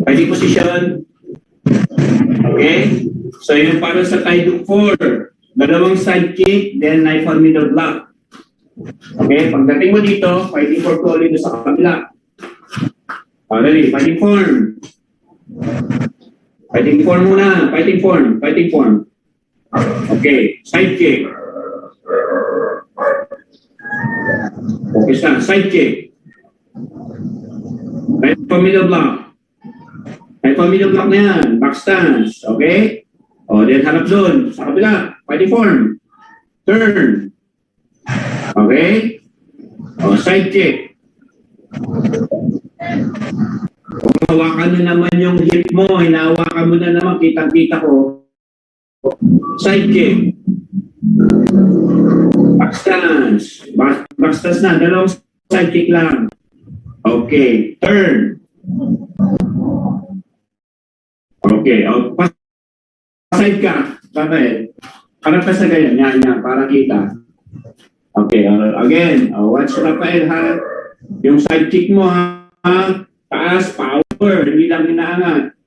Pwede position. Okay? So, yun para sa tie hook 4. Dalawang side kick, then knife on middle block. Okay? Pagdating mo dito, fighting form ko ulit sa kabila. Already, fighting form. Fighting form muna. Fighting form. Fighting form. Okay. Side kick. Okay, side kick. Knife on middle block. Knife on middle block na yan. Back stance. Okay? O, then harap doon. Sa kabila. Fighting form. Turn. Okay? O, side kick. Kung hawakan mo naman yung hip mo, hinahawakan mo na naman, kitang-kita ko. Side kick. Back stance. Back stance na. Dalawang side kick lang. Okay. Turn. Okay. O, side ka. Bakit? Harap ka sa ganyan. Yan. Para kita. Okay. Again. Watch Rafael ha. Yung side kick mo ha. Taas, power. Hindi lang hinaangat.